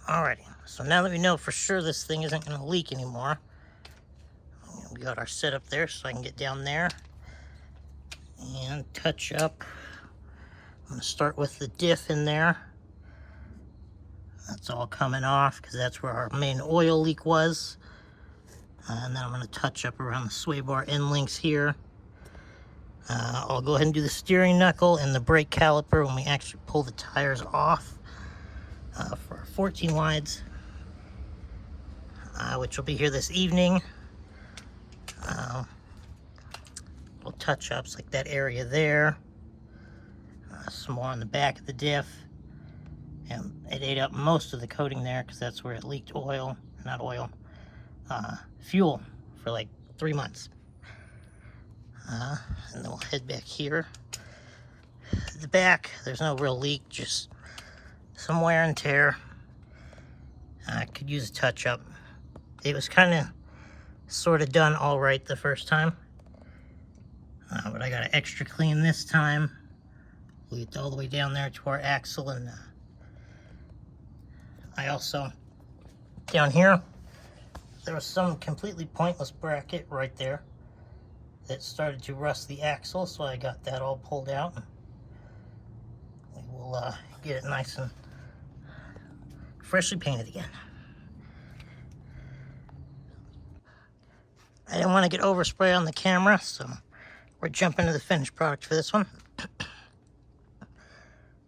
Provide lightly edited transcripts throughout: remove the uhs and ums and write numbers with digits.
Alrighty, so now that we know for sure this thing isn't going to leak anymore, we got our setup there so I can get down there and touch up. I'm going to start with the diff in there. That's all coming off because that's where our main oil leak was. And then I'm going to touch up around the sway bar end links here. I'll go ahead and do the steering knuckle and the brake caliper when we actually pull the tires off for our 14 wides, which will be here this evening. Little touch-ups like that area there. Some more on the back of the diff. And it ate up most of the coating there because that's where it leaked oil, not oil, fuel for like 3 months. And then we'll head back here. The back, there's no real leak, just some wear and tear. I could use a touch-up. It was kind of sort of done all right the first time. But I got it extra clean this time. Leaked all the way down there to our axle, and I also, down here, there was some completely pointless bracket right there that started to rust the axle, so I got that all pulled out. We will get it nice and freshly painted again. I didn't want to get overspray on the camera, so we're jumping to the finished product for this one.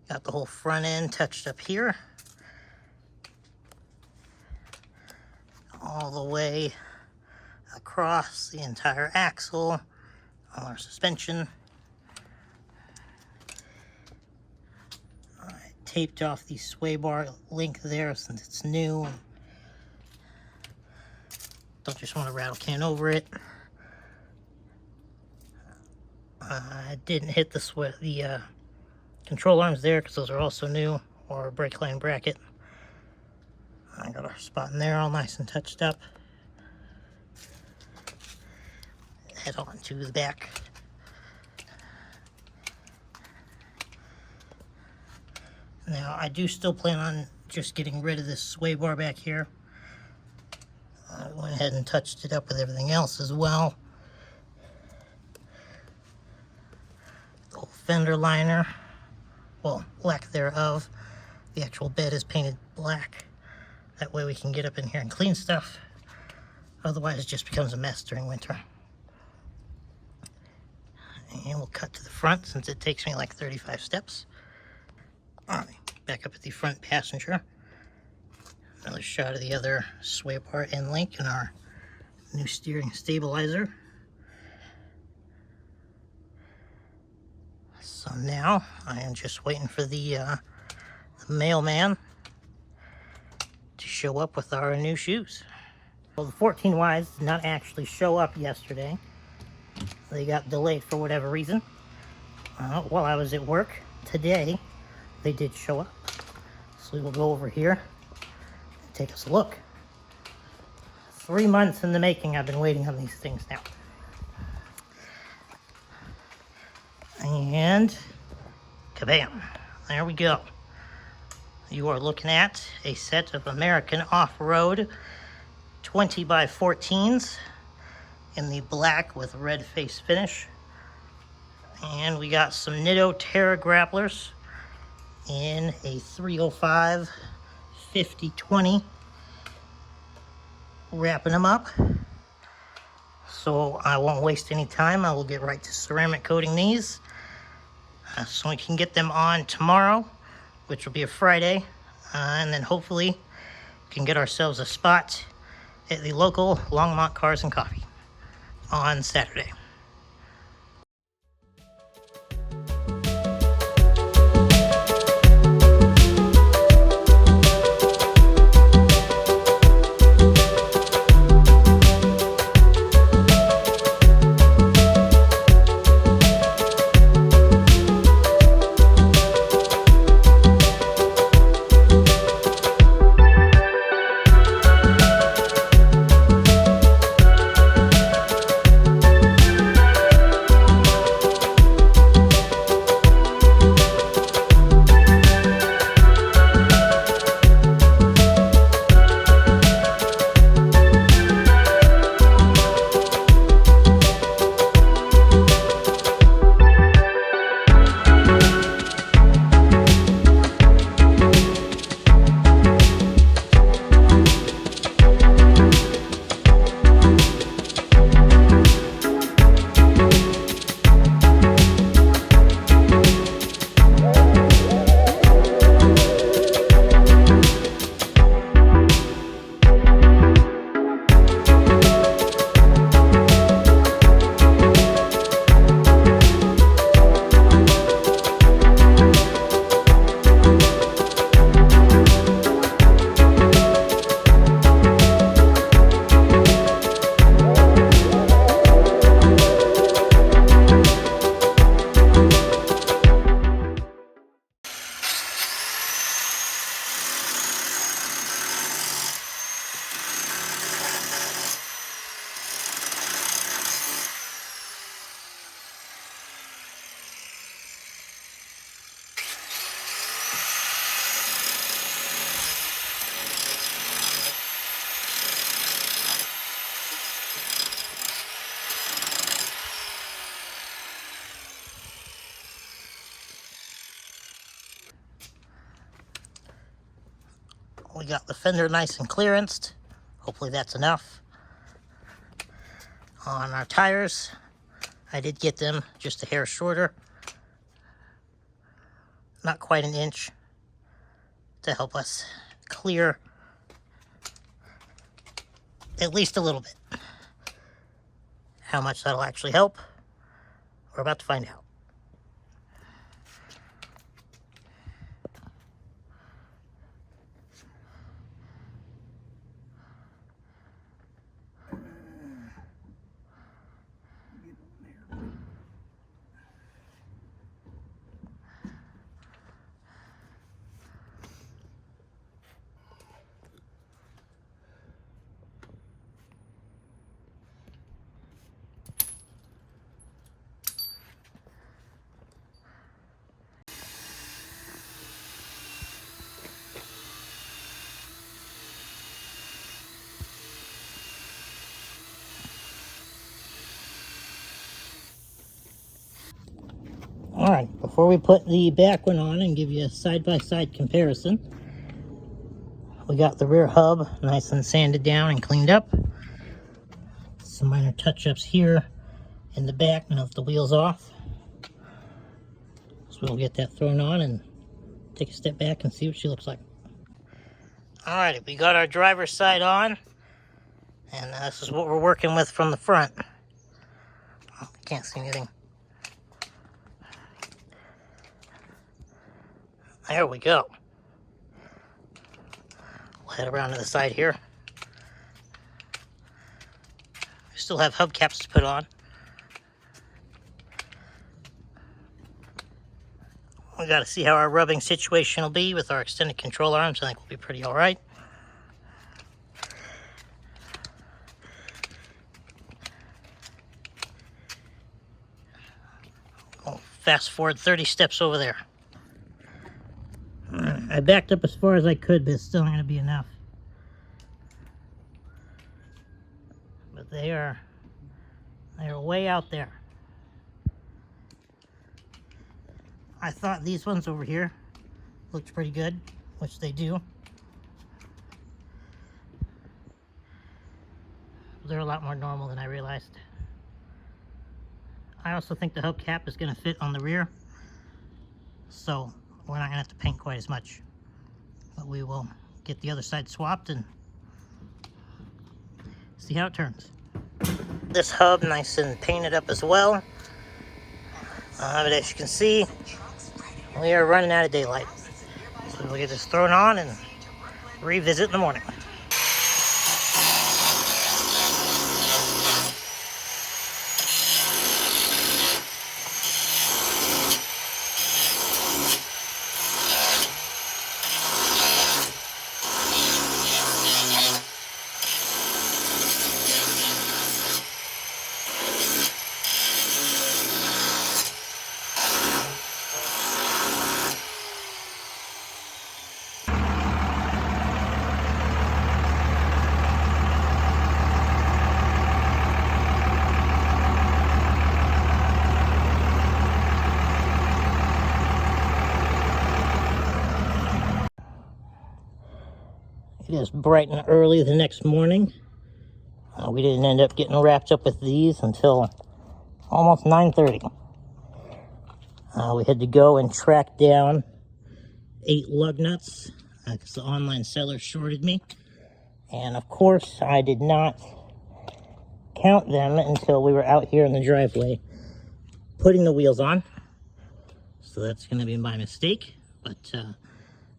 Got the whole front end touched up here. All the way across the entire axle, all our suspension. I taped off the sway bar link there since it's new. Don't just want to rattle can over it. I didn't hit the control arms there because those are also new, or a brake line bracket. I got our spot in there all nice and touched up. Head on to the back. Now, I do still plan on just getting rid of this sway bar back here. I went ahead and touched it up with everything else as well. The whole fender liner, well, lack thereof. The actual bed is painted black. That way we can get up in here and clean stuff. Otherwise, it just becomes a mess during winter. And we'll cut to the front since it takes me like 35 steps. Alright, back up at the front passenger. Another shot of the other sway bar end link and our new steering stabilizer. So now I am just waiting for the mailman to show up with our new shoes. Well, the 14 wides did not actually show up yesterday. They got delayed for whatever reason. While I was at work today, they did show up. So we will go over here and take us a look. 3 months in the making, I've been waiting on these things now. And kabam, there we go. You are looking at a set of American Off-Road 20 by 14s in the black with red face finish. And we got some Nitto Terra grapplers in a 305 50-20. Wrapping them up. So I won't waste any time. I will get right to ceramic coating these. So we can get them on tomorrow, which will be a Friday. And then hopefully we can get ourselves a spot at the local Longmont Cars and Coffee on Saturday. We got the fender nice and clearanced. Hopefully that's enough. On our tires, I did get them just a hair shorter. Not quite an inch, to help us clear at least a little bit. How much that'll actually help, we're about to find out. Alright, before we put the back one on and give you a side-by-side comparison, we got the rear hub nice and sanded down and cleaned up. Some minor touch-ups here in the back now that the wheel's off. So we'll get that thrown on and take a step back and see what she looks like. Alright, we got our driver's side on, and this is what we're working with from the front. Oh, can't see anything. There we go. We'll head around to the side here. We still have hubcaps to put on. We got to see how our rubbing situation will be with our extended control arms. I think we'll be pretty all right. We'll fast forward 30 steps over there. I backed up as far as I could, but it's still not going to be enough. But they are way out there. I thought these ones over here looked pretty good, which they do. They're a lot more normal than I realized. I also think the hubcap is going to fit on the rear, so we're not going to have to paint quite as much. But we will get the other side swapped and see how it turns. This hub nice and painted up as well. But as you can see, we are running out of daylight. So we'll get this thrown on and revisit in the morning. It is bright and early the next morning. We didn't end up getting wrapped up with these until almost 9:30. We had to go and track down 8 lug nuts because the online seller shorted me. And of course, I did not count them until we were out here in the driveway putting the wheels on. So that's going to be my mistake. But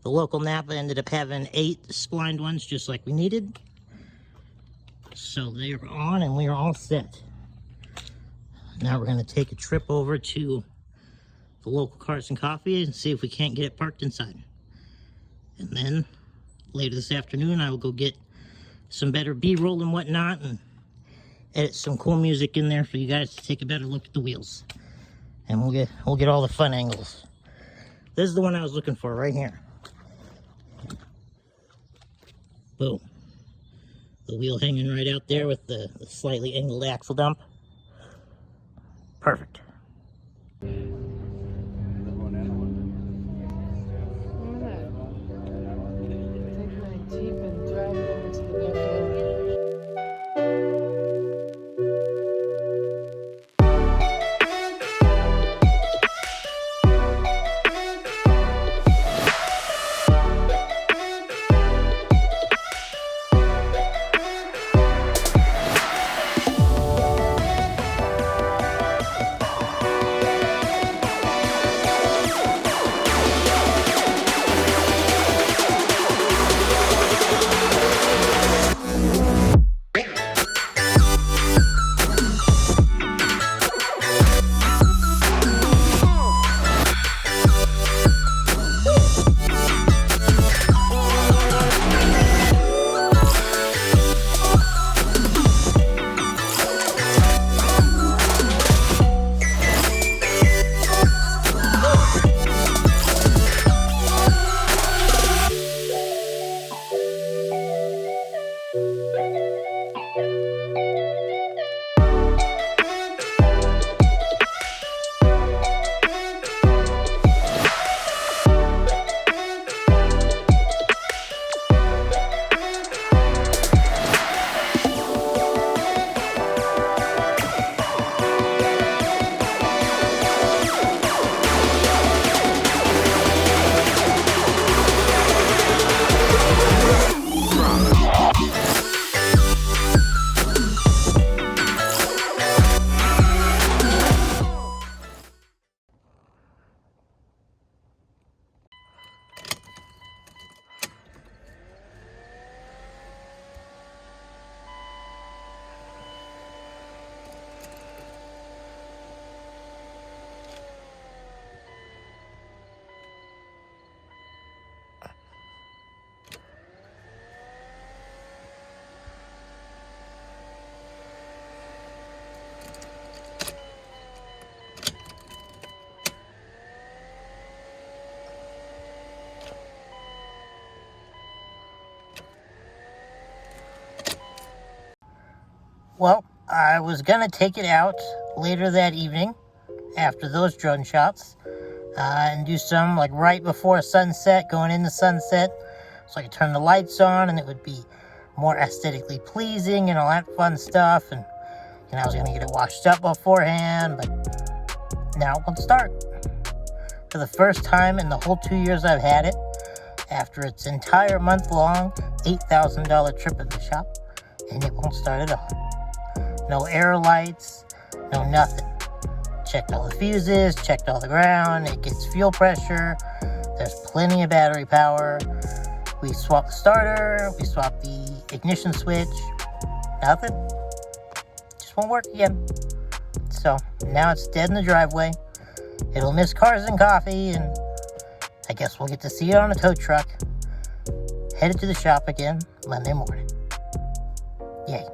the local Napa ended up having 8 splined ones just like we needed. So they are on and we are all set. Now we're going to take a trip over to the local Cars and Coffee and see if we can't get it parked inside. And then later this afternoon I will go get some better B-roll and whatnot and edit some cool music in there for you guys to take a better look at the wheels. And we'll get all the fun angles. This is the one I was looking for right here. Boom. The wheel hanging right out there with the slightly angled axle dump. Perfect. Well, I was gonna take it out later that evening after those drone shots and do some like right before sunset, going into sunset, so I could turn the lights on and it would be more aesthetically pleasing and all that fun stuff. And I was gonna get it washed up beforehand, but now it won't start. For the first time in the whole 2 years I've had it, after its entire month-long $8,000 trip at the shop, and it won't start at all. No air lights, no nothing. Checked all the fuses, checked all the ground, it gets fuel pressure, there's plenty of battery power. We swapped the starter, we swapped the ignition switch, nothing. Just won't work again. So now it's dead in the driveway. It'll miss cars and coffee, and I guess we'll get to see it on a tow truck. Headed to the shop again Monday morning. Yay.